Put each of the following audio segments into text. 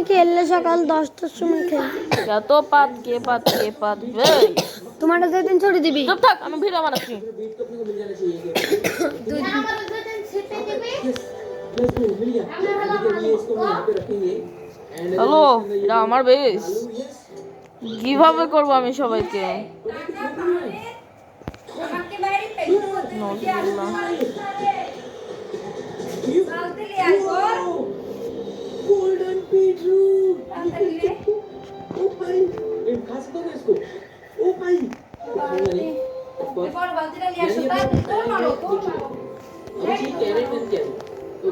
খেললে সকাল 10টার সময় খেল যত পাত কে পাত কে পাত ভাই তোমার যেদিন ছুটি দিবি চুপ থাক আমি ভিডিও বানাচ্ছি হ্যালো এটা আমার বেশ কিভাবে করবো আমি সবাইকে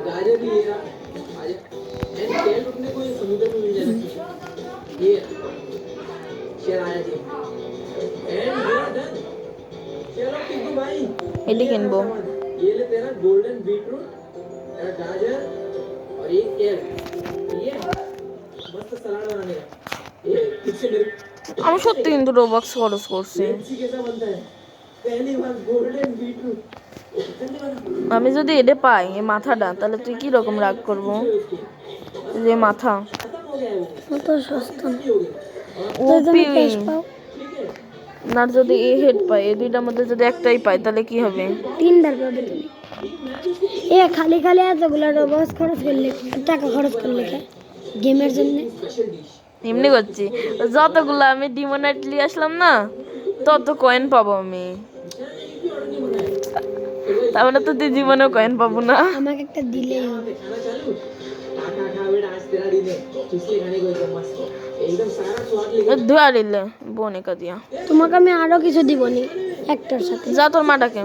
गाजर भी ये एंड कैरेट अपने को समुद्र में मिल जाना चाहिए ये शेर आया जी एंड ये डन चलो किंतु भाई এটি কিনবো ये ले तेरा गोल्डन बीटरूट तेरा गाजर और एक कैरेट ये मस्त सलाद बनाने का ये किससे मेरे আমি সত্যি কিন্তু রোবক্স খরচ করছি मिर्ची कैसा बनता है पहली बार गोल्डन बीटरूट আমি যদি এটা পাই এই মাথাটা তাহলে তুই কি রকম রাগ করবো যে মাথা অত সস্তা না। ওপি ক্যাশ পাও না যদি এ হেড পাই এই দুইটার মধ্যে যদি একটাই পাই তাহলে কি হবে 3বার পাবে তুমি এ খালি খালি এতগুলো রোবস খরচ করলে টাকা খরচ করলে গেমের জন্য এমনি করছি যতগুলো আমি ডিমোনাইটলি আসলাম না তত কয়েন পাবো আমি তাহলে তো তুই জীবনেও কয়েন পাবো না আমাকে একটা দিলেই হবে खा खा बेटा आज तेरा दिन है इसलिए खाने को एकदम मस्त एकदम सारा स्वाद लेके ধোয়া দিলে বনে কা দিয়া তোমাকে আমি আরো কিছু দিবনি একটার সাথে যা তোর মাটাকে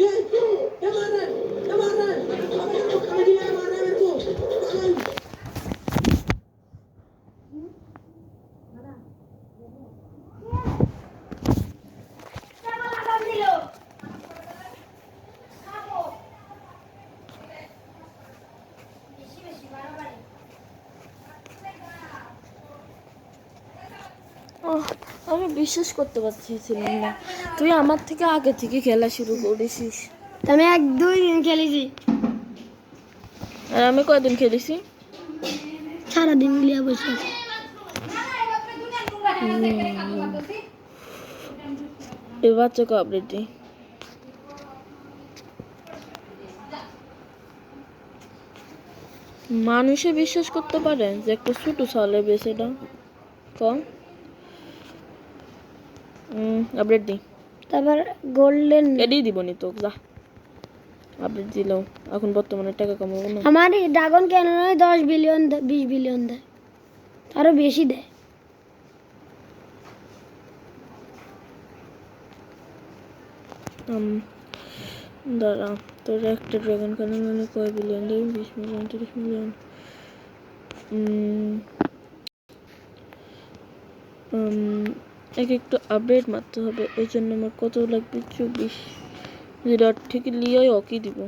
ये मार रहा है ये मार रहा है अबे ये कॉमेडी है मार रहा है मेरे को আমি বিশ্বাস করতে পারছিলাম না তুই আমার থেকে আগে থেকে খেলা শুরু করেছিস আমি 1-2 দিন খেলেছি আর আমি কয়দিন খেলেছি সারাদিন লিয়া বসে আছি এ বাচ্চাকে আপডেট দিই মানুষে বিশ্বাস করতে পারে যে একটা ছোট সালে বেশিটা কম আপডেট দিই তারপর গোল্ডেন এডি দিবনি তো যা আপডেট দিলেও এখন বর্তমানে টাকা কামাবো না আমার ড্রাগন কেন নয় 10 বিলিয়ন 20 বিলিয়ন দেয় আরো বেশি দেয় দাঁড়া তোর একটা ড্রাগন কেন মানে কয় বিলিয়ন দেয় 20 মিলিয়ন 30 মিলিয়ন এক একটু আপডেট মারতে হবে ওই জন্য আমার কত লাগবে 24 যদি ঠিক লিয়াই ওকে দিব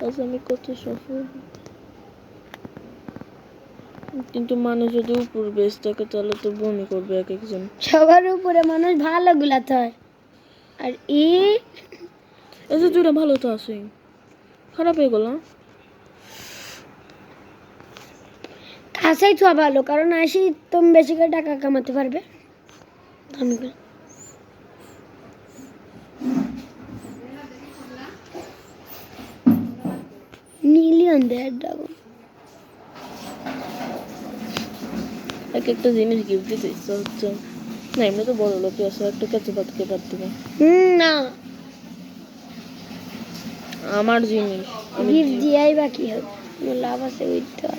আজ আমি কত সফল কিন্তু মানুষ যদি উপর বেশ থাকে তাহলে তো বমি করবে এক একজন সবার উপরে মানুষ ভালো গুলাতে হয় আর এই যে দুইটা ভালো তো আছে খারাপ হয়ে গেল কাছেই তো ভালো কারণ আসি তুমি বেশি করে টাকা কামাতে পারবে আমি মিলিয়ন দেয় ড্রাগন এক একটা জিনিস গিফট দিতে ইচ্ছা হচ্ছে না এমনি তো বড় লোক আছে একটা কেঁচে পাতকে পাত দিবে না আমার জিনিস গিফট দিয়াই বাকি হবে লাভ আছে ওইটা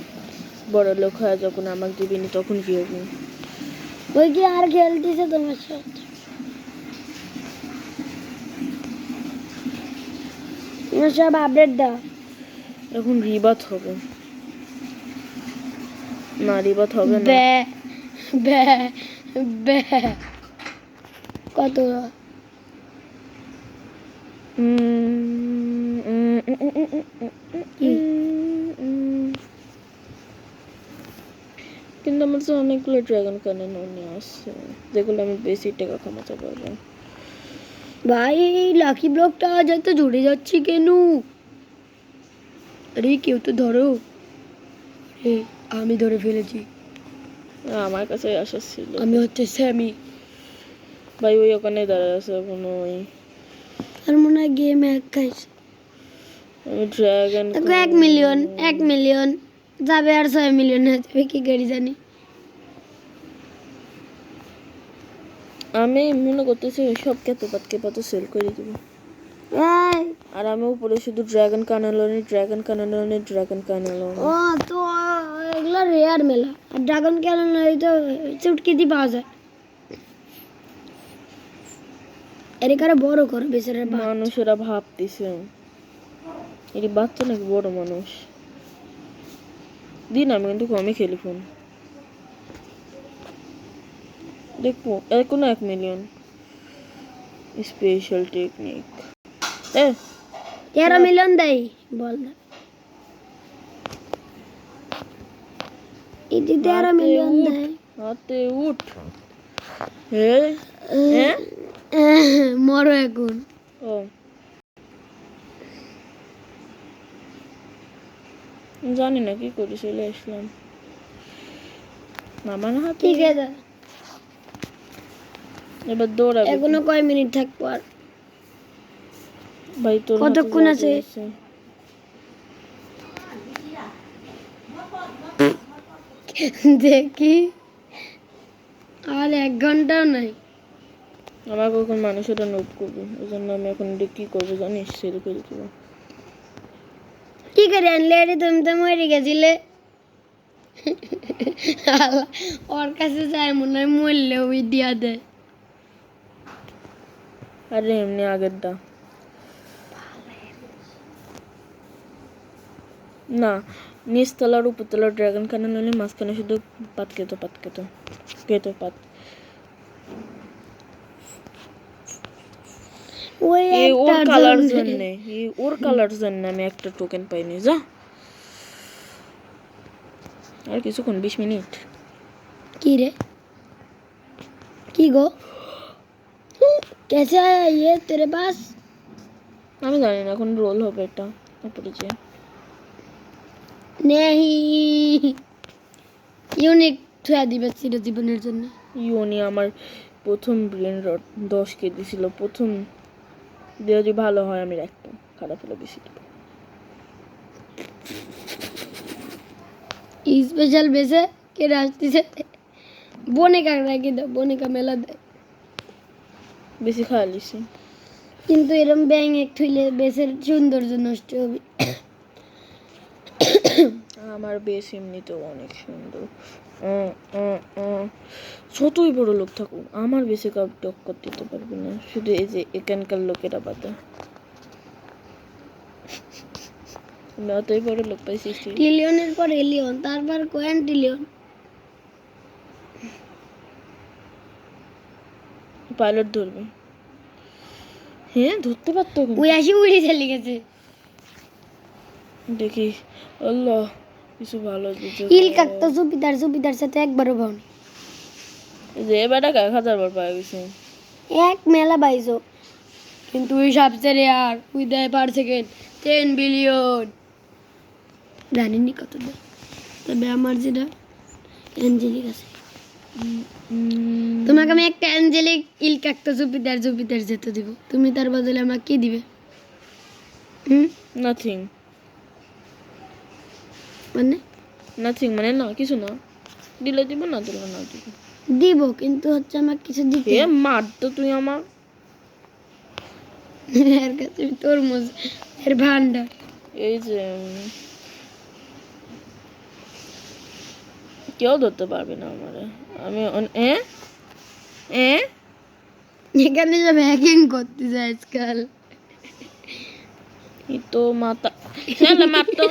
বড় লোক হয় যখন আমাকে দিবিনি তখন কি হবে ওই কি আর খেলতেছে তোমার সাথে সব আপডেট দাও এখন রিবাত হবে না রিবাত হবে না বে বে বে কত কিন্তু আমার তো অনেকগুলো ড্রাগন কানন নিয়ে আসছে, যেগুলো আমি বেশি টাকা কামাতে পারবো। ভাই লাকি ব্লকটা আজ এত জুড়ে যাচ্ছে কেন? আরে কেউ তো ধরো। আরে আমি ধরে ফেলেছি। আমার কাছে আসা ছিল। আমি হচ্ছে স্যামি। ভাই ওই ওখানে দাঁড়ায় আছে এখন ওই। আর মনে হয় গেম এক খাইছে। আমি ড্রাগন দেখো 1 মিলিয়ন যাবে আর 6 মিলিয়ন হয়ে যাবে, কি গাড়ি জানি। আমি মনে করতেছি ওই সব কেতে পাত সেল করে দিব। এই, আর আমি উপরে শুধু ড্রাগন কানালনি ও তো এগুলো রেয়ার মেলা। আর ড্রাগন ক্যানন তো চুটকি দিয়ে পাওয়া যায়। এর কারে বড় করে বেচারা মানুষেরা ভাবতেছে এটি বাচ্চা নাকি বড় মানুষ। দিন আমি কিন্তু কমই খেলি ফোন দেখবো। এখনো 1 মিলিয়ন স্পেশাল টেকনিক। 13 মিলিয়ন দেয় বল না। এটি 13 মিলিয়ন দেয়। হাতে উঠ। হ্যাঁ মরো এখন। ও জানি না কি করে চলে আসলাম মামার হাতে। ঠিক আছে, এবার দৌড়াবে। এখনো কয় মিনিট থাকবো আর? ভাই তোর কতক্ষণ আছে? দেখি আর 1 ঘন্টাও নাই। আমার কখন মানুষেরা নোট করবে, ওই জন্য আমি এখন কি করবো জানিস, সেল করে দেবো। কি করে আনলে? আরে তুমি তো মরে গেছিলে। আল্লাহ, ওর কাছে যায় মনে হয় মরলে ওই দিয়া দেয়। আরে এমনি আগের দা না, নিচতলার উপরতলার ড্রাগন কানন হলে মাঝখানে শুধু পাত পাত। ওই ওর একটা কালার জন্য আমি একটা টোকেন পাইনি। যা আর কিছুক্ষণ 20 মিনিট। কি রে? কি গো? कैसे आया ये तेरे पास? আমি জানি না, এখন রোল হবে এটা উপরে যে। नहीं, ইউনিক থুয়া দিবে চিরজীবনের জন্য। ইউনি আমার প্রথম ব্রেন রড 10 কেজি ছিল। প্রথম দিয়ে যদি ভালো হয় আমি রাখতাম, খারাপ হলে বেশি দেবো। স্পেশাল বেসে কে আসতেছে বনে কাক রাখি দাও, বনে কা মেলা দেয়। বেশি খাওয়া লিছি। কিন্তু এরম ব্যাং এক থইলে বেসের সৌন্দর্য নষ্ট হবে। আমার বেশ এমনিতেও অনেক সুন্দর। যতই বড় লোক থাকুক আমার বেশি কাউ টক্কর দিতে পারবে না, শুধু এই যে এখানকার লোকেরা বাদে। আমি অতই বড় লোক পাইছি। ট্রিলিয়নের পর এলিয়ন, তারপর কোয়ান্টিলিয়ন। পাইলট ধরবে। হ্যাঁ ধরতে পারতো কিন্তু। ওই আসি উড়ে চলে গেছে। দেখি আল্লাহ কিছু ভালো দিতে। ইল কাকতো সুপিদার সাথে একবারও পাওনি। যে বেটা 1000 বার পাই গেছে। এক মেলা পাইছো, কিন্তু ওই সবচেয়ে রেয়ার উই দেয় পার সেকেন্ড 10 বিলিয়ন। জানিনি কত দেয়, তবে আমার যেটা অ্যাঞ্জেলিক আছে। তোমাকে আমি একটা অ্যাঞ্জেলিক ইল কাকতো সুপিদার যেতে দিব, তুমি তার বদলে আমাকে কি দিবে? নাথিং মানে না কিছু না, দিলে দিব, না দিলে না দিব। দিব কিন্তু হচ্ছে আমাকে কিছু দিতে। এ মার তো তুই আমার। এর কাছে তরমুজ এর ভান্ডার। এই যে কেউ ধরতে পারবে না আমারে। আমি এখানে সব হ্যাকিং করতে যায় আজকাল। এই তো মাথা খেলে মারতো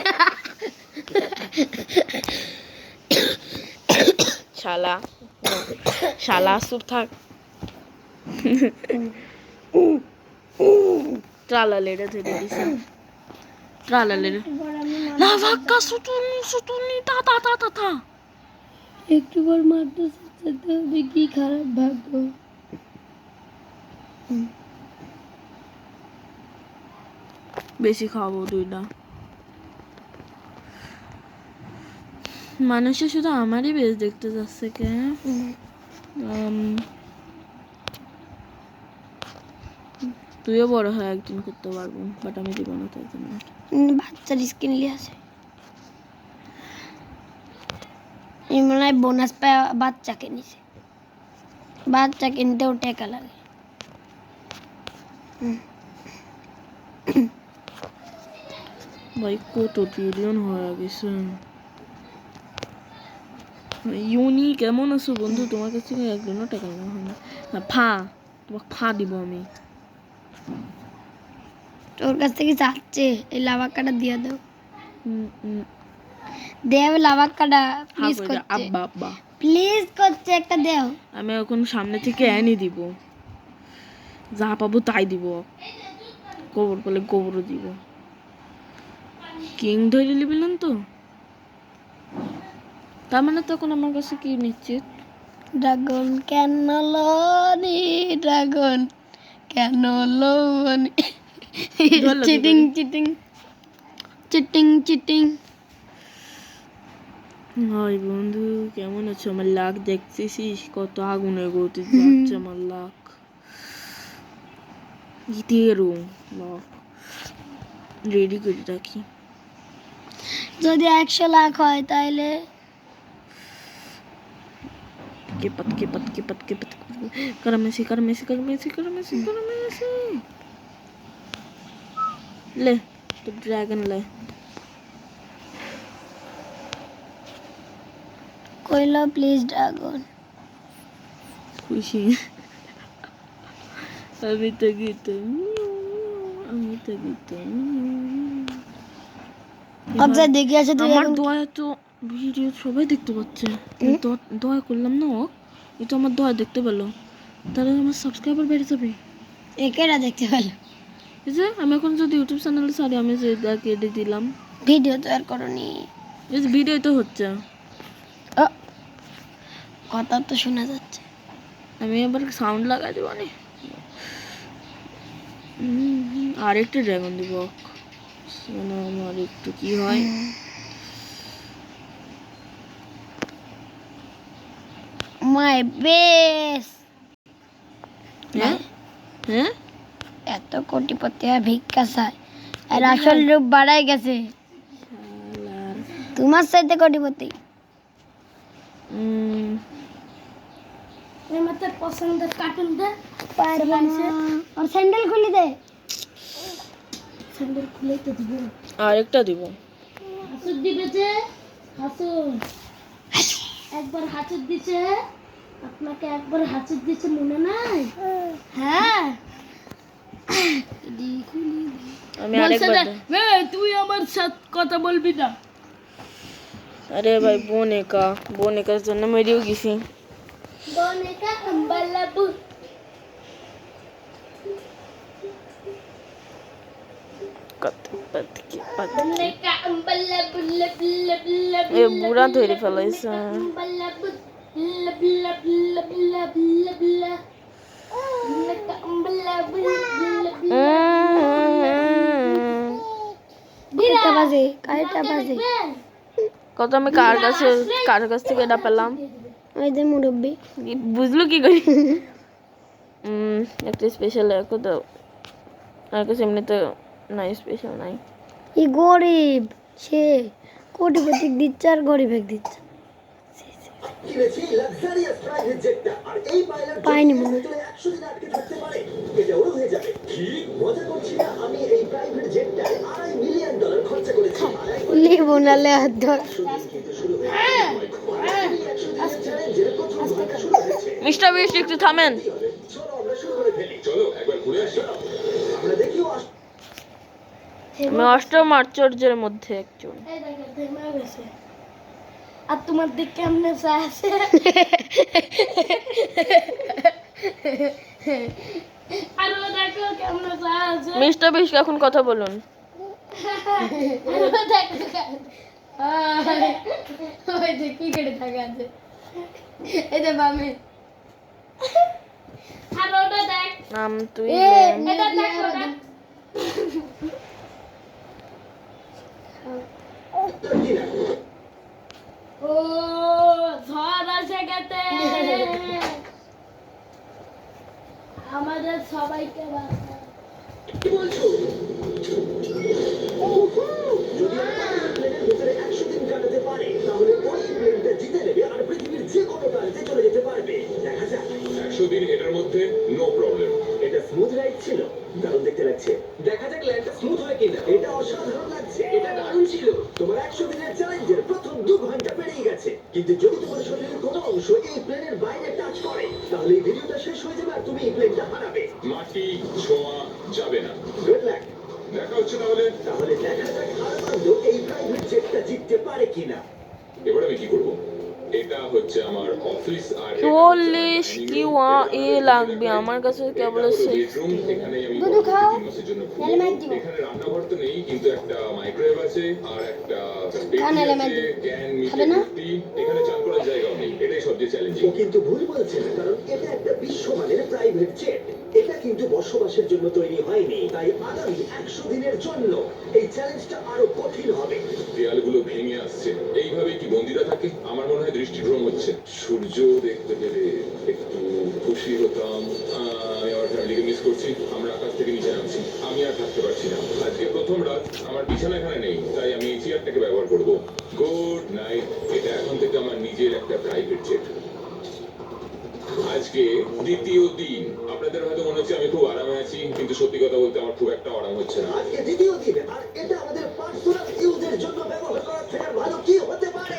শালা চুপ থাক। ট্রালালেরে ধরে দিছে, ট্রালালেরে লাভাক্কা সুতুনি তা একটু পর মারতে যেতে হবে, কি খারাপ ভাগ্য। বেশি খাবো দুইটা। মানুষে শুধু আমারই বেশ দেখতে যাচ্ছে কে। তুইও বড় হয় একদিন করতে পারবো, বাট আমি দিব না তাই জন্য। বাচ্চার স্কিন নিয়ে আছে, এই মনে হয় বোনাস পায় বাচ্চা কিনেছে, বাচ্চা কিনতেও টাকা লাগে। ভাই কত ট্রিলিয়ন হয়ে গেছে। ইউনি কেমন আছো বন্ধু? তোমার কাছ থেকে একজনও টাকা নেওয়া হয় না। ফা তোমাকে ফা দিব আমি। তোর কাছ থেকে চাচ্ছে এই লাভাক্কাটা দিয়ে দাও, দেও লাভাক্কাটা প্লিজ করছে, আব্বা আব্বা প্লিজ করছে, একটা দেও। আমি এখন সামনে থেকে এনে দিব, যা পাবো তাই দিব। গোবর বলে গোবরও দিব। কিং ধরে নিবিলেন তো, তার মানে তখন আমার কাছে কি নিশ্চিত? ড্রাগন কেন লোনি, ড্রাগন কেন লোনি, cheating cheating cheating cheating. Hi বন্ধু কেমন আছো? আমার লাখ দেখতেছিস কত আগুনে গতি যাচ্ছে আমার লাখ, জিতেরও লাখ রেডি করে রাখি। যদি 100 লাখ হয় তাহলে কেপাত কেপাত কেপাত কেপাত করমেসি করমেসি করমেসি করমেসি করমেসি ले तो ड्रैगन ले कोई लो प्लीज ड्रैगन। खुशी আমি তো গীত আমি তো গীত अब से देखिए ऐसे तो আমার দয়া তো ভিডিও সবাই দেখতে পাচ্ছে। দয়া করলাম না ও, এটা আমার দয়া দেখতে পেলো, তাহলে আমার সাবস্ক্রাইবার বেড়ে যাবে। একেরা দেখতে পেলো, এই যে আমি এখন যদি ইউটিউব চ্যানেলে সারি আমি যে কেটে দিলাম, ভিডিও তো আর করনি, এই যে ভিডিও তো হচ্ছে, কথা তো শোনা যাচ্ছে। আমি এবার সাউন্ড লাগাই দেবো নি। আর একটা ড্রাগন দিব, মানে আমার একটু কি হয়। মাই বেস, হ্যাঁ হ্যাঁ এত কোটিপতি আর ভিক্ষা চায়, আর আসল রূপ বাড়াই গেছে, তোমার সাথে কোটিপতি। मतलब पसंद कार्टून दे पैर से और सैंडल खुली दे, सैंडल खुले तो दिबो, আর একটা দিব। হাসুদ দিবেছে, হাসুদ একবার হাসুদ দিছে, আপনাকে একবার হাসুদ দিছে মনে নাই? হ্যাঁ আমি আরেকবার তুই আমার সাথে কথা বলবি না। আরে ভাই বোনেকার জন্য মেরেও গেছি। बोनेका अम्बलाबू बोनेका अम्बलाबू लब लब लब, এ বুড়া ধরে ফেলাইছে। अम्बलाबू लब लब लब लब लब लब, बोनेका अम्बलाबू लब लब। কাইটা বাজে কত আমি কার কাছ থেকে এটা পেলাম? ওই যে মুরব্বি বুঝলো কি করি। একটা স্পেশাল একো দাও, আর কিছু এমনিতে নাই, স্পেশাল নাই। এই গরিব সে কোটিপতি দিচ্ছে আর গরিব এক দিচ্ছে, পাইনি মনে লিবো না লে ধর। মিস্টার বিস্ট একটু থামেন। আমি অষ্টম আশ্চর্যের মধ্যে একজন। আর তোমার দিক কেমনে আছে? মিস্টার বিস্ট এখন কথা বলুন। কি করে থাকা আছে এই যে মামি নাম তুই এ লে। এটা দেখো না ও ঝড় এসে গেছে আমাদের সবাইকে বাঁচাও। কি বলছো? যদি আমাদের প্লেনের ভিতরে 100 দিন কাটাতে পারে তাহলে ওই প্লেনটা জিতে নেবে আর পৃথিবীর যে কোনো প্রান্তে চলে যেতে পারবে। দেখা যাক। 100 দিন এটার মধ্যে নো প্রবলেম। এটা স্মুথ রাইড ছিল, দারুণ দেখতে লাগছে। দেখা যাক ল্যান্ডটা স্মুথ হয় কিনা। এটা অসাধারণ লাগছে, এটা দারুণ ছিল। তোমার 100 দিনের চ্যালেঞ্জের প্রথম 2 ঘন্টা পেরিয়ে গেছে, কিন্তু যদি তোমার শরীরের কোনো অংশ এই প্লেনের বাইরে টাচ করে তাহলে এই ভিডিওটা শেষ হয়ে যাবে আর তুমি এই প্লেনটা হারাবে। মাটি ছোঁয়া যাবে না। Good luck. দেখা হচ্ছে তাহলে। তাহলে দেখা যাক আরমান্দ এই প্রাইভেট জেটটা জিততে পারে কিনা। এবার আমি কি করব? এটা হচ্ছে আমার অফিস আর 40 কি এ লাগবে আমার কাছে কেবল বেডরুম। এখানে আমি দুধু খাও, 3 মাসের জন্য নাহলে মাইর দিব। এখানে রান্নাঘর তো নেই, কিন্তু একটা মাইক্রোওয়েভ আছে আর একটা খাও, নাহলে মাইর দিব। খাবে না? এখানে চান করার জায়গাও নেই। এটাই সবচেয়ে চ্যালেঞ্জিং। ও কিন্তু ভুল বলছে না, কারণ এটা একটা বিশ্বমানের প্রাইভেট জেট। এটা কিন্তু বসবাসের জন্য তৈরি হয়নি, তাই আগামী 100 দিনের জন্য এই চ্যালেঞ্জটা আরো কঠিন হবে। দেয়ালগুলো ভেঙে আসছে। এইভাবে কি বন্দিরা থাকে? আমার মনে হয় দৃষ্টিভ্রম হচ্ছে। সূর্য দেখতে পেলে একটু খুশি হতাম। আমি আমার ফ্যামিলিকে মিস করছি। আমরা আকাশ থেকে নিচে নামছি। আমি আর থাকতে পারছি না। আজকে প্রথম রাত, আমার বিছানা এখানে নেই, তাই আমি এই চেয়ারটাকে ব্যবহার করব। Good night. এটা এখন থেকে আমার নিজের একটা প্রাইভেট জেট। আজকে দ্বিতীয় দিন। আপনাদের হয়তো মনে হচ্ছে আমি খুব আরামে আছি, কিন্তু সত্যি কথা বলতে আমার খুব একটা আরাম হচ্ছে না। আজকে দ্বিতীয় দিন, আর এটা আমাদের পার্সোনাল ইউজের জন্য ব্যবহার করার থেকে আর ভালো কি হতে পারে।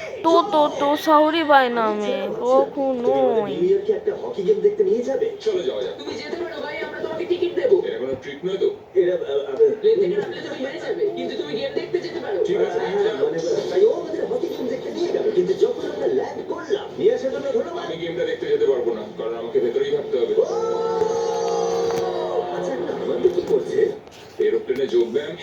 তো সাউরি বাই নামে কখনোই। নিউইয়র্কে একটা হকি গেম দেখতে নিয়ে যাবে। চলো যাওয়া যাক। তুমি যেতে পারো ভাই, আমরা তোমাকে টিকিট দেবো। এটা কোনো ট্রিক নয় তো? এরা প্লেন থেকে নামলে তুমি হেরে যাবে, কিন্তু তুমি গেম দেখতে যেতে পারো। ঠিক আছে, যাও। মানে তাই ও আমাদের হকি গেম দেখতে নিয়ে গেল, কিন্তু যখন আমরা ল্যান্ড করলাম নিয়ে আসার জন্য ধন্যবাদ। আমি গেমটা দেখতে যেতে পারবো না, কারণ আমাকে ভেতরেই থাকতে হবে। আচ্ছা, আনন্দ কি করছে? এরোপ্লেনে যোগব্যায়াম।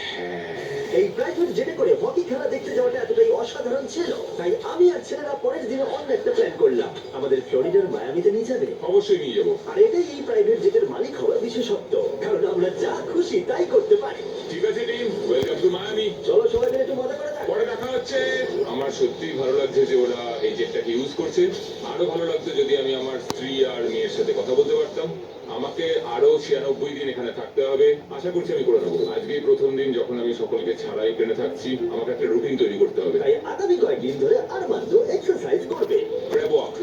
এই প্রাইভেট জেটে করে হকি খেলা দেখতে যাওয়াটা এতটাই অসাধারণ ছিল, তাই আমি আর ছেলেরা পরের দিনে অন্য একটা প্ল্যান করলাম। আমাদের ফ্লোরিডার মায়ামিতে নিয়ে যাবে। অবশ্যই নিয়ে যাবো। আর এটাই এই প্রাইভেট জেটের মালিক হওয়ার বিশেষত্ব, কারণ আমরা যা খুশি তাই করতে পারি। ঠিক আছে টিম, ওয়েলকাম টু মায়ামি। চলো সবাই মিলে একটু মজা করে যাক। পরে দেখা হচ্ছে। আমার সত্যিই ভালো লাগছে যে ওরা এই জেটটাকে ইউজ করছে। আরো ভালো লাগতো যদি আমি আমার স্ত্রী আর মেয়ের সাথে কথা বলতে পারতাম। আমাকে আরো 96 দিন এখানে থাকতে হবে। আশা করছি আমি করে নেবো। আজকেই প্রথম দিন যখন আমি সকলকে ছাড়াই প্লেনে থাকছি। আমাকে একটা রুটিন তৈরি করতে হবে। তাই আগামী কয়েকদিন ধরে আরমান্দ এক্সারসাইজ করবে। Grab walk।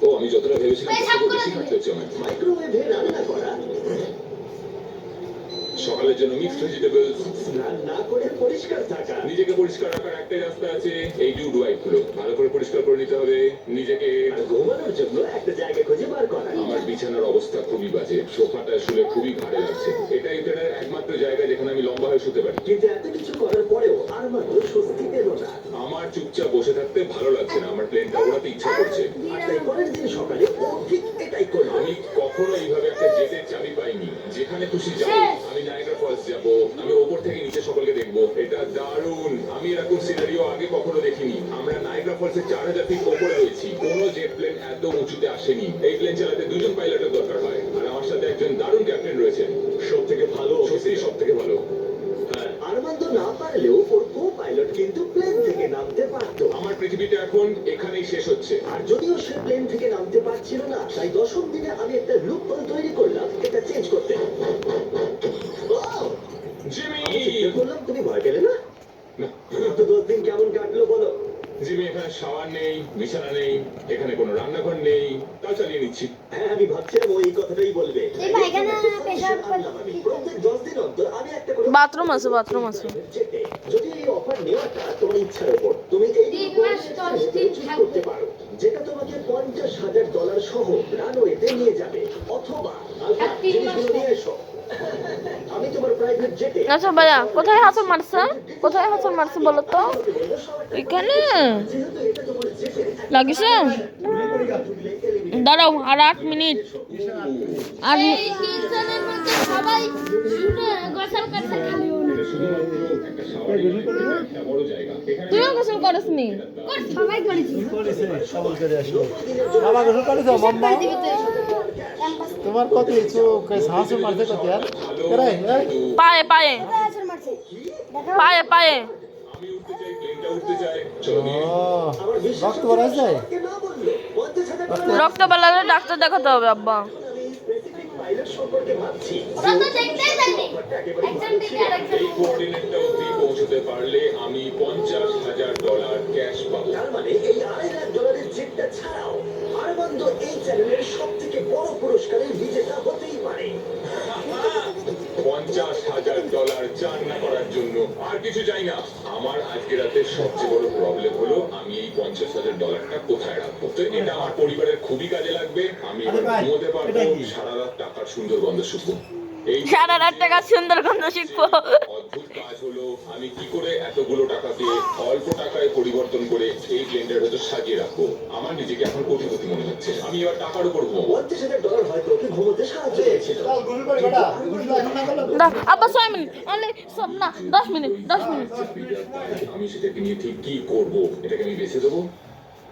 ও, আমি যতটা ভেবেছিলাম তার থেকে বেশি খাটতে হচ্ছে আমার। মাইক্রোওয়েভে রান্না করা, সকালের জন্য মিক্সড ভেজিটেবলস। স্নান না করে পরিষ্কার থাকা, নিজেকে পরিষ্কার রাখার একটাই রাস্তা আছে, এই ডুড ওয়াইপ গুলো ভালো করে পরিষ্কার করে নিতে হবে নিজেকে। আর ঘুমানোর জন্য একটা জায়গা খুঁজে বার করা। আমার বিছানার অবস্থা খুবই বাজে। সোফাটা শুলে খুবই ভালো লাগছে। এটাই প্লেনের একমাত্র জায়গা যেখানে আমি লম্বা হয়ে শুতে পারি। কিন্তু এত কিছু করার পরেও আরমান্দ স্বস্তি পেল না। আমার চুপচাপ বসে থাকতে ভালো লাগছে না। আমার প্লেনটা ওড়াতে ইচ্ছা করছে। আর তাই পরের দিন সকালে ও ঠিক এটাই করলো। আমি কখনো এইভাবে একটা জেটের চাবি পাইনি। যেখানে খুশি যাবো। আমি নায়াগ্রা ফলস যাবো, আমি ওপর থেকে নিচে সকলকে দেখবো। এটা দারুণ। আমি এরকম সিনারিও আগে কখনো দেখিনি। আমরা নায়াগ্রা ফলসের 4000 ফিট ওপরে রয়েছি। কোনো জেট প্লেন এত উঁচুতে আসেনি। এই প্লেন চালাতে 2 জন পাইলটের দরকার হয়, আর আমার সাথে একজন দারুণ ক্যাপ্টেন রয়েছেন। সব থেকে ভালো, সত্যি সব থেকে ভালো। আরমান্দ না পারলেও ওর কো পাইলট কিন্তু প্লেন থেকে নামতে পারতো। আমার পৃথিবীটা এখন এখানেই শেষ হচ্ছে। আর যদিও সে প্লেন থেকে নামতে পারছিল না, তাই 10ম দিনে আমি একটা লুপ তৈরি করলাম এটা চেঞ্জ করতে। জিমি! আমি চিন্তা করলাম তুমি ভয় পেলে না? না, তো 10 দিন কেমন কাটলো বলো? জিমি, এখানে শাওয়ার নেই, বিছানা নেই, এখানে কোনো রান্নাঘর নেই, তাও চালিয়ে নিচ্ছি। হ্যাঁ, আমি ভাবছিলাম ও এই কথাটাই বলবে। এই পায়খানা পেশাব আমি প্রত্যেক 10 দিন অন্তর আমি একটা করে বাথরুম আছে, বাথরুম আছে। যেতে। যদি এই অফার নেওয়াটা তোমার ইচ্ছার উপর, তুমি এই 3 মাস 10 দিন চুজ থাকবে। করতে পারো, যেটা তোমাকে $50,000 সহ রানওয়েতে নিয়ে যাবে, অথবা আলফা, আর 3 মাস জিনিসগুলো নিয়ে এসো। আমি তোমার প্রাইভেট জেটে আচ্ছা ভাইয়া, কোথায় হাসল মারছে? কোথায় হাসল মারছে বলো তো? এখানে যেহেতু এটা তোমার জেটের লাগিছে? দাঁড়াও, আর 8 মিনিট। আর এই 3 জনের মধ্যে সবাই শুনে গোসল করতে খালি শুধুমাত্র একটা শাওয়ারই নয়, এটা একটা বড় জায়গা। এখানে তুইও গোসল করস নি? সবাই করেছি। করেছে সবল করে আসলো আমার গোসল করেছো মাম্মা তোমার কত চোখ সাহস মারতে কত আর করে পায়ে পায়ে পায়ে পায়ে। আমি উঠতে চাই, প্লেনটা উঠতে চাই। চলো নিয়ে। রক্ত ভরা যায় রক্ত বেলালে ডাক্তার দেখাতে হবে আব্বা। এই কোঅর্ডিনেটটা অবধি পৌঁছতে পারলে আমি $50,000 ক্যাশ পাবো। তার মানে এই $2.5 চেকটা ছাড়াও আরমান্দ এই চ্যানেলের সবথেকে বড় পুরস্কারের বিজেতা হতেই পারে। $50,000 চান না করার জন্য আর কিছু চাই না। আমার আজকে রাতে সবচেয়ে বড় প্রবলেম হলো আমি এই $50,000 কোথায় রাখবো। তো এটা আমার পরিবারের খুবই কাজে লাগবে। আমি এবার ঘুমোতে পারবো, সারা রাত টাকার সুন্দর গন্ধ শুকবো। এই সারা রাত টাকা সুন্দর গন্ধ শিখবো। অদ্ভুত কাজ হলো আমি কি করে এতগুলো টাকাকে অল্প টাকায় পরিবর্তন করে এই ব্লেন্ডের ভেতর সাজিয়ে রাখবো। আমার নিজেকে এখন কোটিপতি মনে হচ্ছে। আমি এবার টাকার উপর ঘুমাবো। $50,000 হয়তো ওকে ঘুমোতে সাহায্য করেছিল। আব্বা 6 মিনিট অনলি সব না 10 মিনিট 10 মিনিট। আমি সেটাকে নিয়ে ঠিক কি করবো? এটাকে আমি বেছে দেবো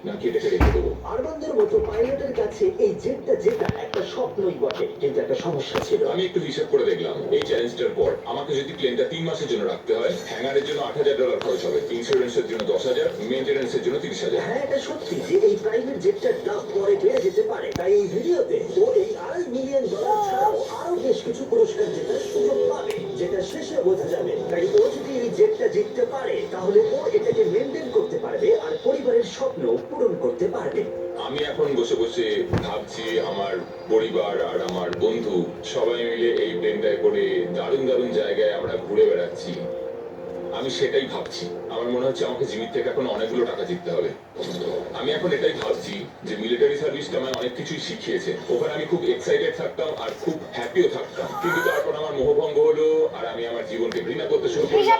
নাকি এটাকে রেখে দেবো? আরমান্দের মতো পাইলটের কাছে এই জেটটা জেতা একটা স্বপ্নই বটে, কিন্তু একটা সমস্যা ছিল। আমি একটু হিসাব করে দেখলাম এই চ্যালেঞ্জটার পর আমাকে যদি প্লেনটা 3 মাসের জন্য রাখতে হয়, হ্যাঙ্গারের জন্য $8,000 খরচ হবে, ইন্স্যুরেন্সের জন্য $10,000, মেইনটেনেন্সের জন্য $30,000। হ্যাঁ, এটা সত্যি যে এই প্রাইভেট জেটটার দাম পরে বেড়ে যেতে পারে। তাই এই ভিডিওতে ও এই $2.5 মিলিয়ন ছাড়াও আরো বেশ কিছু পুরস্কার জেতার সুযোগ পাবে, যেটা শেষে বোঝা যাবে। তাই ও যদি এই জেটটা জিততে পারে তাহলে ও এটাকে মেনটেন করতে পারবে আর পরিবারের স্বপ্ন পূরণ করতে পারবে। আমি এখন বসে বসে ভাবছি আমার পরিবার আর আমার বন্ধু সবাই মিলে এই প্লেনটায় করে দারুণ দারুণ জায়গায় আমরা ঘুরে বেড়াচ্ছি। আমি সেটাই ভাবছি। আমার মনে হচ্ছে আমাকে জিমির থেকে এখন অনেকগুলো টাকা জিততে হবে। আমি এখন এটাই ভাবছি যে মিলিটারি সার্ভিসটা আমায় অনেক কিছুই শিখিয়েছে। ওখানে আমি খুব এক্সাইটেড থাকতাম আর খুব হ্যাপিও থাকতাম, কিন্তু তারপর আমার মোহভঙ্গ হলো আর আমি আমার জীবনকে ঘৃণা করতে শুরু করলাম।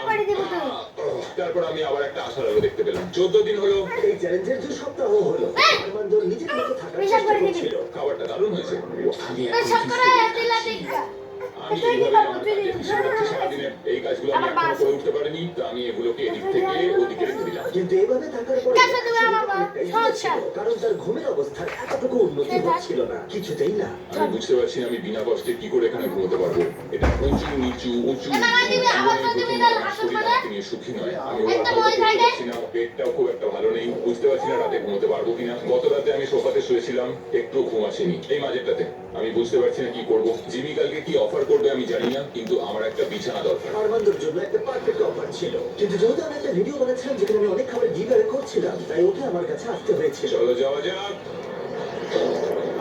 তারপর আমি আবার একটা আশার আলো দেখতে পেলাম। 14 দিন হলো এই চ্যালেঞ্জের 2 সপ্তাহ হলো আরমান্দ নিজের মতো থাকার চেষ্টা করছিল। খাবারটা দারুণ হয়েছে। আমি আমি এইভাবে আমার কাজে পিছিয়ে যাচ্ছি সারাদিনের। এই কাজগুলো আমি এখনো করে উঠতে পারিনি, তো আমি এগুলোকে এদিক থেকে ওদিকে রেখে দিলাম। কিন্তু এভাবে থাকার পরে কারণ তার ঘুমের অবস্থার এতটুকু উন্নতি হচ্ছিল না, কিছুতেই না। আমি বুঝতে পারছি না আমি বিনা কষ্টে কি করে এখানে ঘুমোতে পারবো। এটা উঁচু নিচু উঁচু নিয়ে সুখী নয়। আমি পারছি না, পেটটাও খুব একটা ভালো নেই। বুঝতে পারছি না রাতে ঘুমোতে পারবো কিনা। গত রাতে আমি সোফাতে শুয়েছিলাম, একটু ঘুম আসেনি। এই মাঝেরটাতে আমি বুঝতে পারছি না কি করবো। জিমি কালকে কি অফার করবে আমি জানি না, কিন্তু আমার একটা বিছানা দরকার। আরমান্দের জন্য একটা পারফেক্ট অফার ছিল, কিন্তু যেহেতু আমি একটা ভিডিও বানাচ্ছিলাম যেখানে আমি অনেক খাবার গিভঅ্যাওয়ে করছিলাম, তাই ওকে আমার কাছে আসতে হয়েছিল। চলো যাওয়া যাক।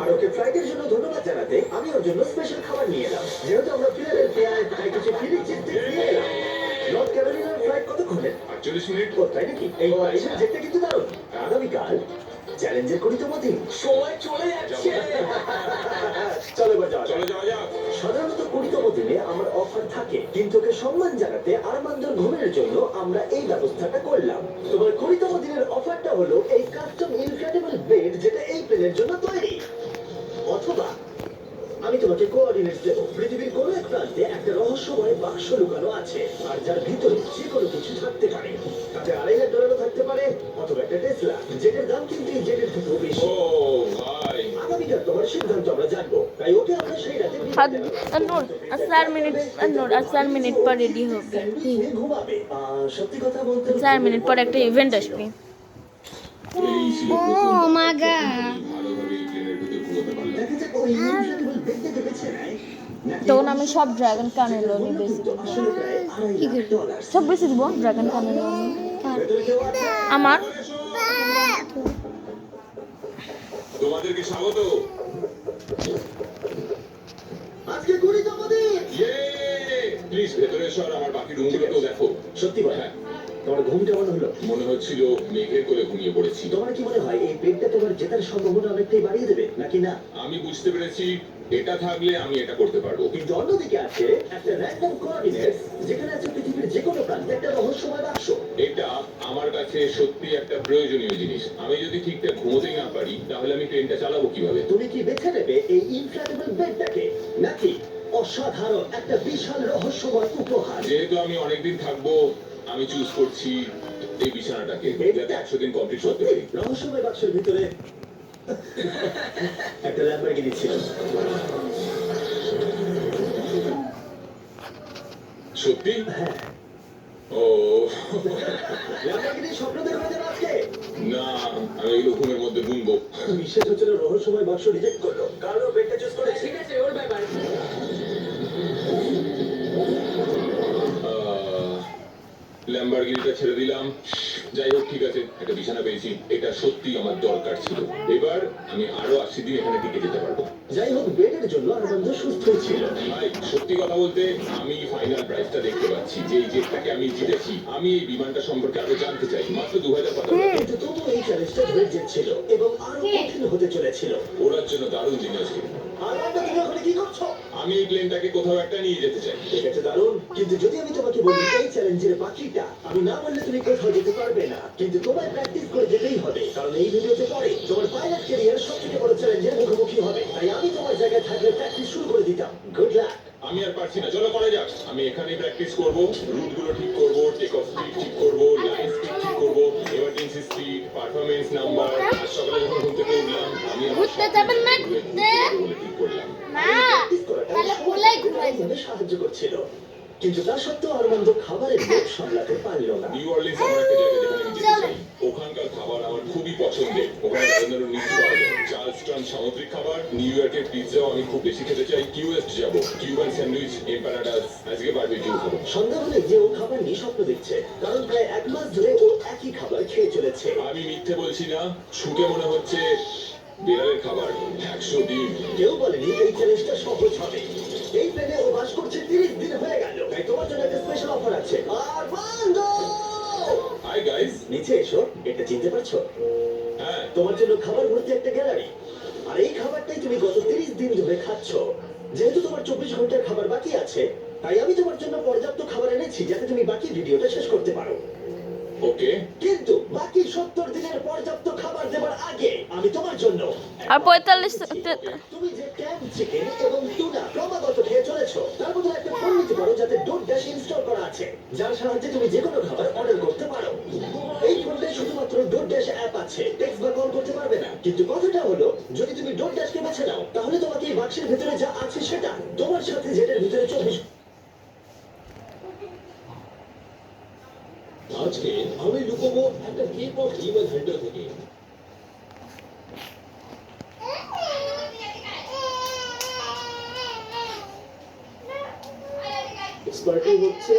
আর ওকে ফ্লাইটের জন্য ধন্যবাদ জানাতে আমি ওর জন্য স্পেশাল খাবার নিয়ে এলাম। যেহেতু আমরা ফিলাডেলফিয়ায় তাই কিছু ফিলিং চিপস নিয়ে এলাম। নর্থ ক্যারোলিনার ফ্লাইট কতক্ষণে? 48 মিনিট। ও তাই নাকি? এই প্রাইভেট জেটটা কিন্তু দারুণ। আগামীকাল চ্যালেঞ্জের করিতমতি সময় চলে যাচ্ছে। চলো এবার যাওয়া যাক। চলো যাওয়া যাক। সাধারণত করিতম দিনে আমার অফার থাকে, কিন্তু ওকে সম্মান জানাতে আরমান্দর ঘুমের জন্য আমরা এই ব্যবস্থাটা করলাম। তোমার করিতম দিনের অফারটা হলো এই কাস্টম ইনক্রেডিবল বেড, যেটা এই প্লেনের জন্য তৈরি। অথবা আমি তোমাকে কোঅর্ডিনেটস দেবো। পৃথিবীর কোনো এক প্রান্তে একটা রহস্যময় বাক্স লুকানো আছে, আর যার ভিতরে যে কোনো কিছু থাকতে পারে। তাতে $2.5 থাকতে পারে, অথবা একটা টেসলা, যেটার দাম কিন্তু এই জেটের থেকেও বেশি। ও ভাই, আগামীকাল তোমার সিদ্ধান্ত আমরা জানবো, তাই ওকে আমরা সেই রাতে নূর 4 মিনিট নূর 4 মিনিট পর রেডি হবে। ঘুমাবে। সত্যি কথা বলতে 4 মিনিট পর একটা ইভেন্ট আসবে। এই ছিল ও মা গড। ভালোভাবে এই প্লেনের ভিতর ঘুমোতে পারলাম। দেখা যাক ওই ইনক্রেডিবল বেডটাকে বেছে নেয় নাকি তখন আমি সব ড্রাগন কানেলো নিয়ে বেশি দিব। আসলে প্রায় $2.5 সব বেশি দিব ড্রাগন কানেলো। ভেতরে কেউ আছে? আমার তোমাদেরকে স্বাগত। আজকে করিতম দিন। প্লিজ ভেতরে এসো আর আমার বাকি রুমগুলোকেও দেখো। সত্যি বলো, হ্যাঁ, তোমার ঘুম কেমন হলো? মনে হচ্ছিল মেঘের কোলে ঘুমিয়ে পড়েছি। তোমার কি মনে হয় এই বেডটা তোমার জেতার সম্ভাবনা অনেকটাই বাড়িয়ে দেবে নাকি না? আমি বুঝতে পেরেছি এটা থাকলে আমি এটা করতে পারবো। কিন্তু অন্যদিকে আছে একটা র্যান্ডম কোঅর্ডিনেটস, যেখানে আছে পৃথিবীর যে কোনো প্রান্তে একটা রহস্যময় বাক্স। এটা আমার কাছে সত্যি একটা প্রয়োজনীয় জিনিস। আমি যদি ঠিকঠাক ঘুমোতেই না পারি তাহলে আমি ট্রেনটা চালাবো কিভাবে? তুমি কি বেছে নেবে এই ইনফ্ল্যাটেবল বেডটাকে নাকি অসাধারণ একটা বিশাল রহস্যময় উপহার। যেহেতু আমি অনেকদিন থাকবো, আমি চুজ করছি এই বিছানাটাকে, যাতে 100 দিন কমপ্লিট করতে পারি। রহস্যময় বাক্সের ভিতরে একটা ল্যাম্বরগিনি ছিল। সত্যি? হ্যাঁ, ও ল্যাম্বরগিনি স্বপ্ন দেখবে যে আজকে না, আমি এগুলো ঘুমের মধ্যে বুনবো। বিশ্বাস হচ্ছে না, রহস্যময় বাক্স রিজেক্ট করলো কারণ ও বেডটা চুজ করেছে। ঠিক আছে, ওর ব্যাপার। ল্যাম্বরগিনিটা ছেড়ে দিলাম। যাই হোক, ঠিক আছে, একটা বিছানা পেয়েছি, এটা সত্যি আমার দরকার ছিল। এবার আমি আরো 80 দিন এখানে টিকে যেতে পারবো। যাই হোক, বেডের জন্য আনন্দ সুস্থই ছিল। ভাই, সত্যি কথা বলতে আমি ফাইনাল প্রাইসটা দেখতে পাচ্ছি, যে এই জেটটাকে আমি জিতেছি। আমি এই বিমানটা সম্পর্কে আরো জানতে চাই। মাত্র 2000 টাকা। কিন্তু তবুও এই চ্যালেঞ্জটা ধৈর্যের ছিল এবং আরো কঠিন হতে চলেছিল। ওড়ার জন্য দারুণ দিন আজকে। আর আমরা তুমি ওখানে কি করছো? আমি এই প্লেনটাকে কোথাও একটা নিয়ে যেতে চাই। ঠিক আছে, দারুণ। কিন্তু যদি আমি তোমাকে বলি এই চ্যালেঞ্জের বাকিটা, আমি না বললে তুমি কোথাও যেতে পারবে না। কিন্তু তোমায় প্র্যাকটিস করে যেতেই হবে, কারণ এই ভিডিওতে পরে তোমার পাইলট ক্যারিয়ার সবথেকে বড় চ্যালেঞ্জের মুখোমুখি হবে। তাই আমি তোমার জায়গায় থাকলে প্র্যাকটিস শুরু করে দিতাম। Good luck. আমি আর পারছি না, চলো করা যাক। আমি এখানেই প্র্যাকটিস করবো, রুটগুলো ঠিক করবো, টেক অফ স্পিড ঠিক করবো, লাইন স্পিড ঠিক করবো, এমার্জেন্সি স্পিড, পারফরমেন্স নাম্বার। আজ সকালে যখন ঘুম থেকে উঠলাম, আমি আমার ঘুরতে যাবেন না, ঘুরতে? বলে ঠিক করলাম। না, তাহলে কোলাই ঘুমাই যাবে। আমাদের সাহায্য করছিল, কিন্তু তা সত্ত্বেও আনন্দ খাবারের লোভ সামলাতে পারল না। নিউ অরলিন্স এমন একটা জায়গা যেখানে আমি যেতে চাই। ওখানকার খাবার আমার খুবই পছন্দের। ওখানে দারুণ দারুণ মিষ্টি পাওয়া যায়। চার্লসটন সামুদ্রিক খাবার, নিউ ইয়র্কের পিৎজাও আমি খুব বেশি খেতে চাই। কিউএস্ট যাবো, কিউবান স্যান্ডউইচ, এম্পানাডাস, আজকে বারবিকিউ খাবো। সন্ধ্যা হলে যে ও খাবার নিয়ে স্বপ্ন দেখছে, কারণ প্রায় 1 মাস ধরে ও একই খাবার খেয়ে চলেছে। আমি মিথ্যে বলছি না, শুকে মনে হচ্ছে বিড়ালের খাবার। 100 দিন। কেউ বলেনি এই চ্যালেঞ্জটা সহজ হবে। এই প্লেনে ও বাস করছে 30 দিন হয়ে গেল। তাই তোমার জন্য একটা স্পেশাল অফার আছে। Armando, hi guys. নিচে এসো। এটা চিনতে পারছো? হ্যাঁ, তোমার জন্য খাবার ভর্তি একটা গ্যালারি। আর এই খাবারটাই তুমি গত 30 দিন ধরে খাচ্ছ। যেহেতু তোমার 24 ঘন্টার খাবার বাকি আছে, তাই আমি তোমার জন্য পর্যাপ্ত খাবার এনেছি যাতে তুমি বাকি ভিডিওটা শেষ করতে পারো। ওকে। কিন্তু বাকি 70 দিনের পর্যাপ্ত খাবার দেবার আগে আমি তোমার জন্য আর 45 তুমি যে ক্যাম্প চিকেন এবং টুনা ক্রমাগত খেয়ে চলেছো, তার মধ্যে একটা ফোন নিতে পারো যাতে ডোরড্যাশ ইনস্টল করা আছে, যার সাহায্যে তুমি যে কোনো খাবার অর্ডার করতে পারো। এই ফোনটায় শুধুমাত্র ডোরড্যাশ অ্যাপ আছে, টেক্সট বা কল করতে পারবে না। কিন্তু কথাটা হলো, যদি তুমি ডোরড্যাশকে বেছে নাও, তাহলে তোমাকে এই বাক্সের ভিতরে যা আছে সেটা তোমার সাথে যেটার ভিতরে 24। আজকে আমি লুকোবো একটা কেপ অফ হিউম্যান হান্টার থেকে। এক্সপার্টই হচ্ছে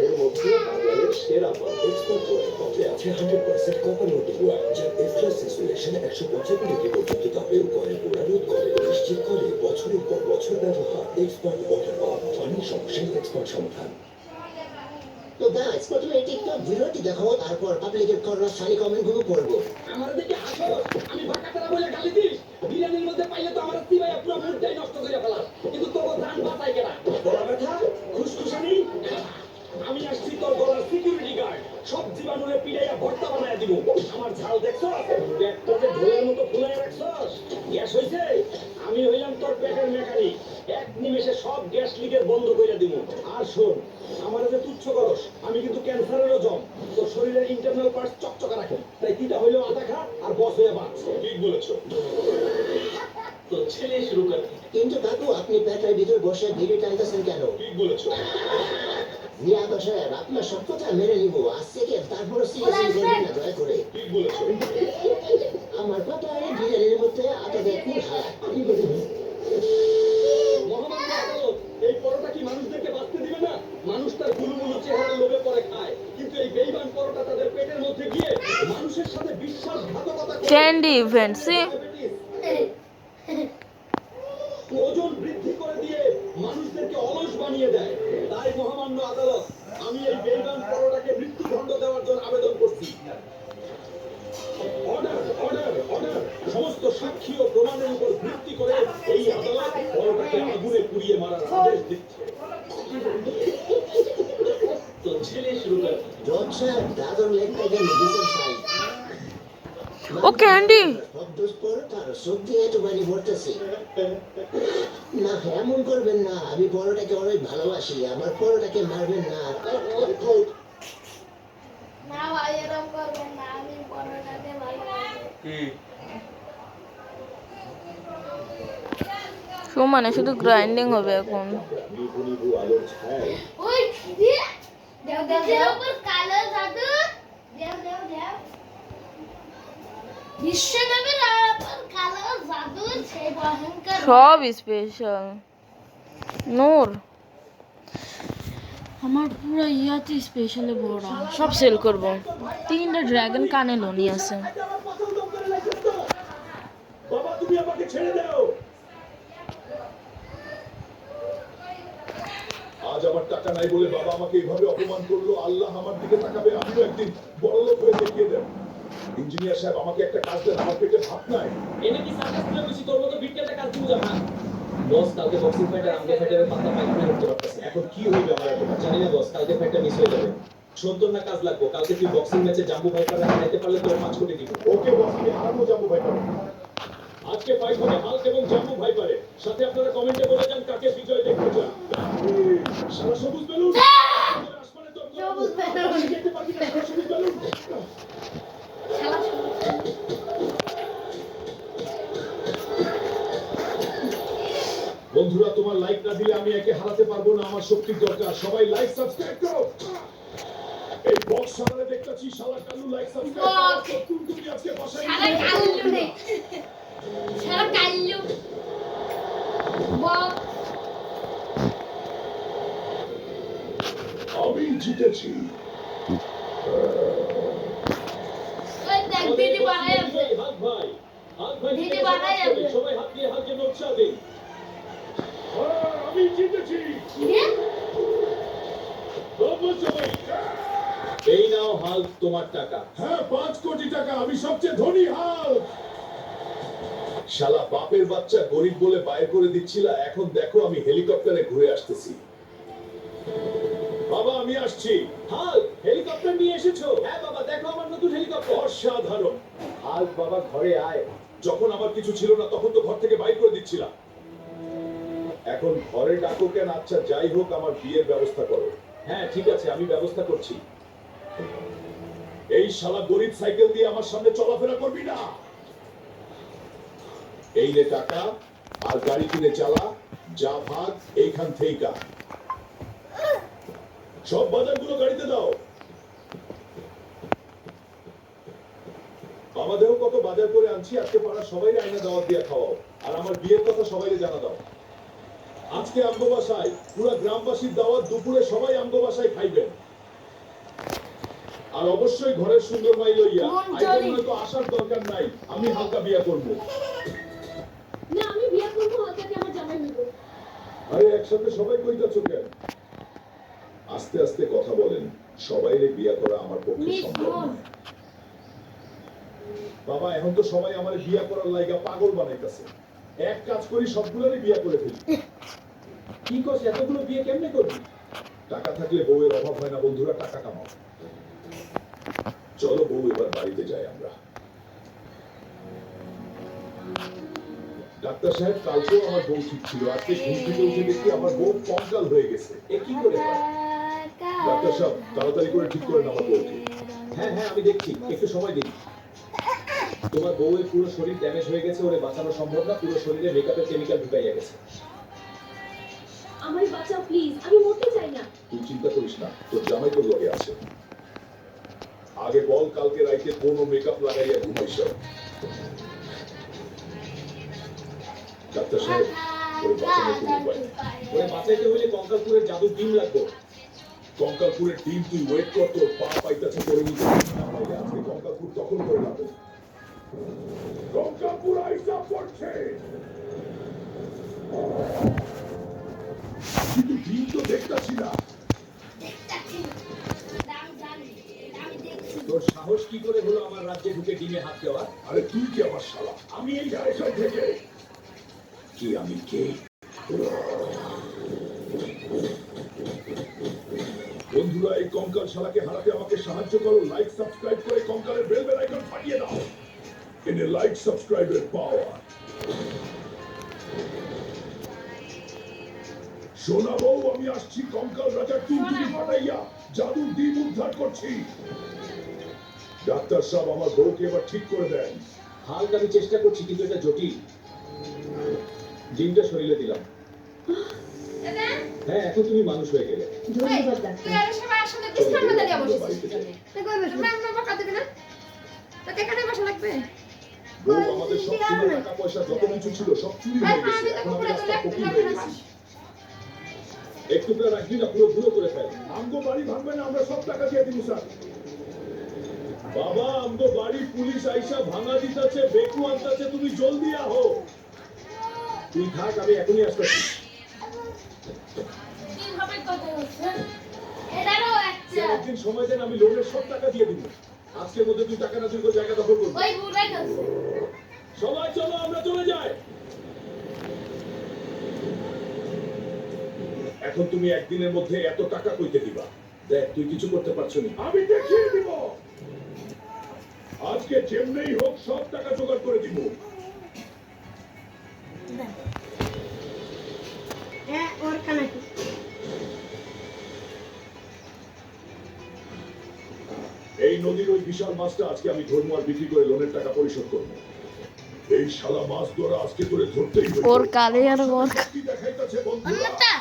এর মধ্যে বাজারের সেরা পণ্য। এক্সপার্ট ওয়ারের পথে আছে 100% কপার ওয়াটার ওয়ার, যার এফ্লাস ইনসুলেশন 195 ডিগ্রি পর্যন্ত তাপেও কয়েল পোড়া রোধ করে, নিশ্চিত করে বছরের পর বছর ব্যবহার। এক্সপার্ট ওয়াটার ওয়ার, অনেক সমস্যার এক্সপার্ট সমাধান। তো গাইস, প্রথমে টিকটক ভিডিওটি দেখো, তারপর পাবলিকের করোনা সানি কমেন্টগুলো পড়বো। আমার দিকে হাসো, আমি বাঁকাতারা বলে গালি দিস। বিরিয়ানির মধ্যে পাইলে তো আমার সিবাইয়া পুরো মুডটাই নষ্ট করে ফেলাস। কিন্তু তোর ধান বাঁচাই কেনা। গলা ব্যথা, খুশখুশানি, আমি আসছি তোর গলার সিকিউরিটি গার্ড। সব জীবাণুরে পিড়াইয়া ভর্তা বানায় দিব। আমার ঝাল দেখছ? পেটটাকে ঢোলের মতো ফুলাই রাখছস। গ্যাস হইছে? আমি হইলাম তোর পেটের মেকানিক। এক নিমেষে সব গ্যাস লিকেজ বন্ধ করে দিব। আর শোন, আমার যে তুচ্ছ করস, আমি কিন্তু ক্যান্সারেরও জম। তোর শরীরের ইন্টারনাল পার্টস চকচকা রাখে। তাই তিতা হইলেও আদা খা আর বস হয়ে বাঁচ। ঠিক বলেছো। তো ছেলে শুরু কর। কিন্তু কাকু, আপনি পেটের ভিতর বসে ভিডিও টানতেছেন কেন? ঠিক বলেছো। মিয়া সাহেব, আপনার সব কথা মেনে নিব আজ থেকে, তারপরও সিরিয়াসলি করবেন না দয়া করে। ঠিক বলেছো। আমার পেটের বিড়ালের মধ্যে আটা দিয়ে কোন হালাত? মহামান্য আদালত, এই পরোটা কি মানুষদেরকে বাঁচতে দিবে না? মানুষ তার গুলুমুলু চেহারা লোভে পরে খায়, কিন্তু এই বেঈমান পরোটা তাদের পেটের মধ্যে গিয়ে মানুষের সাথে বিশ্বাসঘাতকতা করে। ক্যান্ডি ইভেন্ট সি ওজন বৃদ্ধি করে দিয়ে মানুষদেরকে অলস বানিয়ে দেয়। তাই মহামান্য আদালত, আমি এই বেঈমান পরোটাকে মৃত্যুদণ্ড দেওয়ার জন্য আবেদন করছি। Order, order, order. সমস্ত সাক্ষী ও প্রমাণের উপর ভিত্তি করে এই আদালত পরোটাকে আগুনে পুড়িয়ে মারার আদেশ দিচ্ছে। তো ছেলে শুরু কর। জজ সাহেব, দাদর লেগটা যেন ডিসেন্ট সাইজ। ও ক্যান্ডি। শব্দ পিস পরোটা সব দিয়ে তো বাড়ি ভরতেছি। না এমন করবেন না, আমি পরোটাকে অনেক ভালোবাসি, আমার পরোটাকে মারবেন না। না ভাই এরকম করবেন না, আমি পরোটাতে ভালোবাসি। সমানে শুধু গ্রাইন্ডিং হবে এখন। নিভু নিভু আলোর ছায়ায় ওই দিয়ে দেও দেও দেও উপর কালো জাদু দেও দেও দেও বিশ্বনবীর উপর কালো জাদু সেই ভয়ঙ্কর সব স্পেশাল। নূর আমার পুরো ইয়াতে স্পেশালে বড়া সব সেল করব। 3টা ড্রাগন কানে লনি আছে। আমার পাতল দম করে লাগছে তো। বাবা তুমি আমাকে ছেড়ে দাও। আজ আমার টাকা নাই বলে বাবা আমাকে এইভাবে অপমান করলো। আল্লাহ আমার দিকে তাকাবে, আমিও একদিন বড় লোক হয়ে দেখিয়ে দেব। ইঞ্জিনিয়ার সাহেব আমাকে একটা কাজ দেন, আমার পেটে ভাত নাই। এনে কি সার্কাস করে বুঝি তোর মতো বিটটা কাজ দিব না। বস কালকে বক্সিং ফাইটার আমগে ফাইটারের পাতা পাইখানা করতে পারতেছে। এখন কি হইবে আমার এত জানি না বস, কালকে ফাইটটা মিস হয়ে যাবে। ৭০ না কাজ লাগবে। কালকে তুই বক্সিং ম্যাচে জাম্বু ভাইপাররা হারাইতে পারলে তোর 5 কোটি দিব। ওকে বস, আমি হারাবো যাবো ভাই পারে। আজকে ফাইট হবে হাল্ক এবং জাম্বু ভাই পারে। সাথে আপনারা কমেন্টে বলে যান কাকে বিজয় দেখতে চান। সারা সবুজ বেলুন আসমানে দম করে সবুজ বেলুন। আমি দেখতে পারবি না সারা সবুজ বেলুন। বন্ধুরা তোমার লাইক না দিলে আমি একে হারাতে পারবো না। আমার শক্তির দরকার। সবাই লাইক সাবস্ক্রাইব করো। এই বক্স সামনে দেখতেছি শালা কালু লাইক সাবস্ক্রাইব করো। তুমি আজকে বাসায় সারা কাল্লু নেই সারা কাল্লু বাপ আমি জিতেছি। ওই দেখ দিদি বানাই আছে হাল্ক ভাই, হাল্ক ভাই দিদি বানাই আছে সবাই হাত দিয়ে হালকে নকশা দিন। আমি জিতেছি। এই নাও হাল্ক তোমার টাকা। হ্যাঁ 5 কোটি টাকা। আমি সবচেয়ে ধনী হাল্ক। শালা বাপের বাচ্চা গরিব বলে বাইর করে দিচ্ছিল, এখন দেখো আমি হেলিকপ্টারে ঘুরে আসতেছি। বাবা আমি আসছি। হাল্ক হেলিকপ্টার নিয়ে এসেছো? হ্যাঁ বাবা, দেখো আমার নতুন হেলিকপ্টার। অসাধারণ। হাল্ক বাবা ঘরে আয়। যখন আমার কিছু ছিল না তখন তো ঘর থেকে বাইর করে দিচ্ছিলাম। এখন ঘরে ডাকো কেন? আচ্ছা যাই হোক, আমার বিয়ের ব্যবস্থা করো। হ্যাঁ ঠিক আছে, আমি ব্যবস্থা করছি। এই শালা গরিব সাইকেল দিয়ে আমার সামনে চলাফেরা করবি না। এই নে টাকা, আর গাড়ি কিনে চালা। যা ভাগ এইখান থেকে। সব বাজারগুলো গাড়িতে দাও। আমাদেরও কত বাজার করে আনছি। আজকে পাড়া সবাই আয়না দাওয়াত দিয়ে খাওয়াও। আর আমার বিয়ের কথা সবাইকে জানা দাও। আজকে আমগো বাসায় পুরো গ্রামবাসীর দাওয়াত। দুপুরে সবাই আমগো বাসায় খাইবেন। আর অবশ্যই ঘরের সুন্দর মাই লইয়া। আইটেম তো আসার দরকার নাই। আমি হালকা বিয়া করব। না আমি বিয়ে করব, হালকাকে আমার জামাই হইব। আরে একসাথে সবাই কইতাছো কেন? আস্তে আস্তে কথা বলেন। সবাইরে বিয়া করা আমার পক্ষে সম্ভব নয়। বাবা এখন তো সবাই আমার বিয়া করার লাইগা পাগল বানাইতাছে। এক কাজ করি, সবগুলোরই বিয়া করে ফেলি। কি করছিস? এতগুলো বিয়ে কেমনে করবি? টাকা থাকলে বউয়ের অভাব হয় না বন্ধুরা, টাকা কামাও। চলো বউ এবার বাড়িতে যাই আমরা। ডাক্তার সাহেব কালকেও আমার বউ ঠিক ছিল, আজকে ঘুম থেকে উঠে দেখি আমার বউ কঙ্কাল হয়ে গেছে। এ কি করে হয়? ডাক্তার সাহেব তাড়াতাড়ি করে ঠিক করেন আমার বউকে। হ্যাঁ হ্যাঁ আমি দেখছি, একটু সময় দিন। তোমার বউয়ের পুরো শরীর ড্যামেজ হয়ে গেছে, ওরে বাঁচানো সম্ভব না। পুরো শরীরে মেকআপের কেমিক্যাল ঢুকাইয়া গেছে। আমায় বাঁচাও প্লিজ, আমি মরতে চাই না। তুই চিন্তা করিস না, তোর জামাই তোর লগে আছে। আগে বল কালকে রাইতে কোনো মেকআপ লাগাইয়া ঘুমাইছ? ডাক্তার সাহেব ওই বাঁচানোর কোনো উপায় নেই। ওরে বাঁচাইতে হইলে কঙ্কালপুরের জাদুর ডিম লাগবে। কঙ্কালপুরের টিম তুই ওয়েট কর, তোর পা পাইতাছে করে নিতে। নাহলে আজকে কঙ্কালপুর দখল করে যাবে। কঙ্কালপুর আইসা পড়ছে। কিন্তু টিম তো দেখতাছি না। তোর সাহস কি করে হলো আমার রাজ্যে ঢুকে ডিমে হাত দেওয়া? আরে তুই কি আমার শালা? আমি এই ডাইরেকশন থেকে কি আমি কে? বন্ধুরা এই কঙ্কাল শালাকে হারাতে আমাকে সাহায্য করো। লাইক সাবস্ক্রাইব করে কঙ্কালের বেল আইকন ফাটিয়ে দাও। in a like, subscribe and power. সোনা বউ আমি আসছি কঙ্কাল রাজার টুনটুনি ফাটাইয়া জাদুর ডিম উদ্ধার করছি। ডাক্তার সাহেব আমার বউকে এবার ঠিক করে দেন। হালকা আমি চেষ্টা করছি কিন্তু এটা জটিল। ডিমটা শরীরে দিলাম। হ্যাঁ এখন তুমি মানুষ হয়ে গেলে। বউ আমাদের সব সোনা টাকা পয়সা যত কিছু ছিল সব চুরি হয়ে গেছে। এখন আমি রাস্তা ফকির হয়ে গেছি। এক টুকরা রাখবি না পুরো ধুলো করে ফেল। আমগো বাড়ি ভাঙবে না আমরা সব টাকা দিয়ে দিব স্যার। বাবা আমগো বাড়ি পুলিশ আইসা ভাঙা দিতেছে বেকু আনতেছে তুমি জলদি আহো। তুই থাক আমি এখনই আসতেছি। একদিন সময় দেন আমি লোনের সব টাকা দিয়ে দিব। আজকের মধ্যে তুই টাকা না তুই জায়গা দখল করবি। সবাই চলো আমরা চলে যাই। এখন তুমি একদিনের মধ্যে এত টাকা কইতে দিবা। দেখ তুই কিছু করতে পারছ না। আমি দেখিয়ে দিব আজকে যেমনেই হোক সব টাকা জোগাড় করে দিব। ওর কানে এই নদীর ওই বিশাল মাছটা আজকে আমি ধরবো আর বিক্রি করে লোনের টাকা পরিশোধ করবো। এই শালা মাছ ধরা আজকে করে ধরতেই হবে। ওর কালে আর ওর কি দেখাইতাছে বন্ধুরা?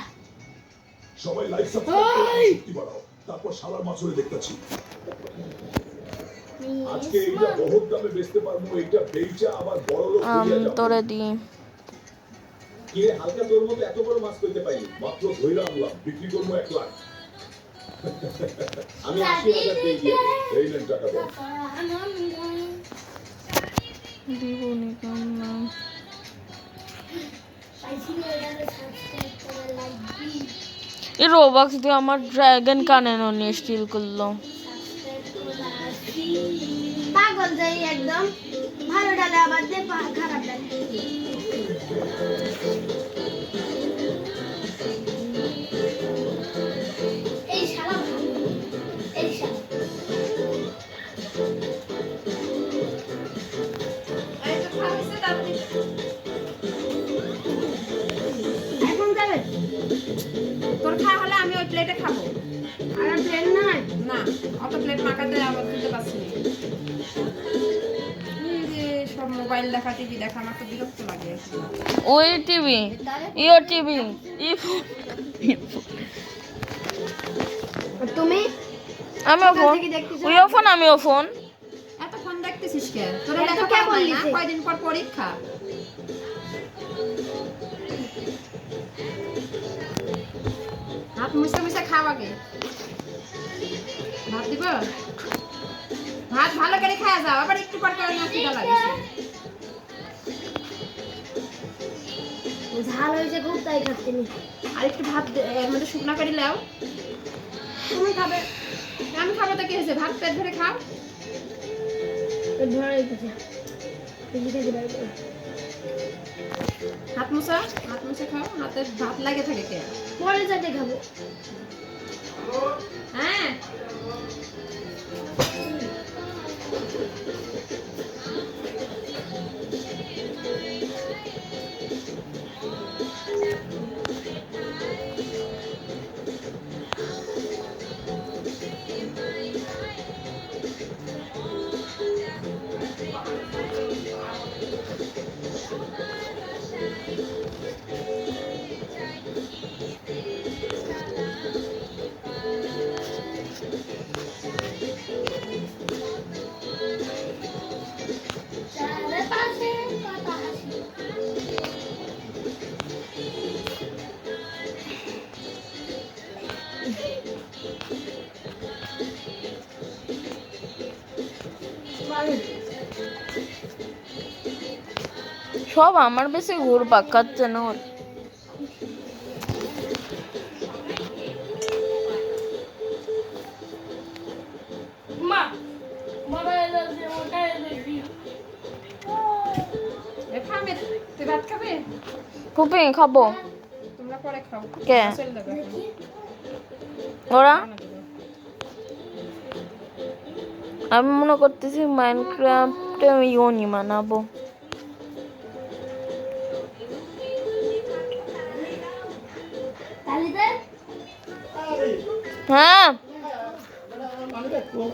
সবাই লাইক সাবস্ক্রাইব করে শক্তি বাড়াও। তারপর শালার মাছ ধরে দেখতাছি। আজকে এইটা বহুত দামে বেচতে পারবো। এইটা বেচা আবার বড় লোক হইয়া যাবো। তোরে দি কি রে হালকা তোর মতো এত বড় মাছ কইতে পাইনি। মাত্র ধইরা আনলাম, বিক্রি করবো 1 লাখ। আমি 80,000 দিয়ে দিই। এই নেন টাকা দেন। দিব নি কান্না এই রোবক্স দিয়ে আমার ড্রাগন কানেনো নিয়ে স্টিল করলো। পাগল যাই একদম ভালো ডালে আবার দে খারাপ ডালে এই শালা এই শালা এখন যাবে তোর খাওয়া হলে আমি ওই প্লেটে খাবো। আর প্লেন নাই না অত প্লেট মাখাতে আবার দিতে পারছি না। এই যে সব মোবাইল দেখা টিভি দেখা আমার তো বিরক্ত লাগে। ওই টিভি ইও টিভি তুমি আমিও ফোন ওইও ফোন আমিও ফোন। এত ফোন দেখতেছিস কেন? তোর এত লেখা কে কেমন না? বললিছে? কয়দিন পর পরীক্ষা। হাত মুছে মুছে খাও আগে। ভাত দিব? ভাত ভালো করে খাওয়া যাও, আবার একটু পর করে না খিদা লাগছে। ঝাল হয়েছে খুব তাই খাচ্ছি না। আর একটু ভাত এর মধ্যে শুকনা করে নাও। তুমি খাবে আমি খাবো তো কি হয়েছে? ভাত পেট ভরে খাও। ধরে রেখেছে হাত মুছে খাও, হাতে ভাত লাগে থাকে কে? পরে চাটে খাবো। হ্যাঁ সব আমার বেশি ঘুর পাকাচ্ছে না ওর। খাবে? তুই ভাত খাবে? ফুপি খাবো তোমরা পরে খাও। কে? চল দেবে ওরা আমি মনে করতেছি মাইনক্রাফট একটা ইউনি বানাবো। হ্যাঁ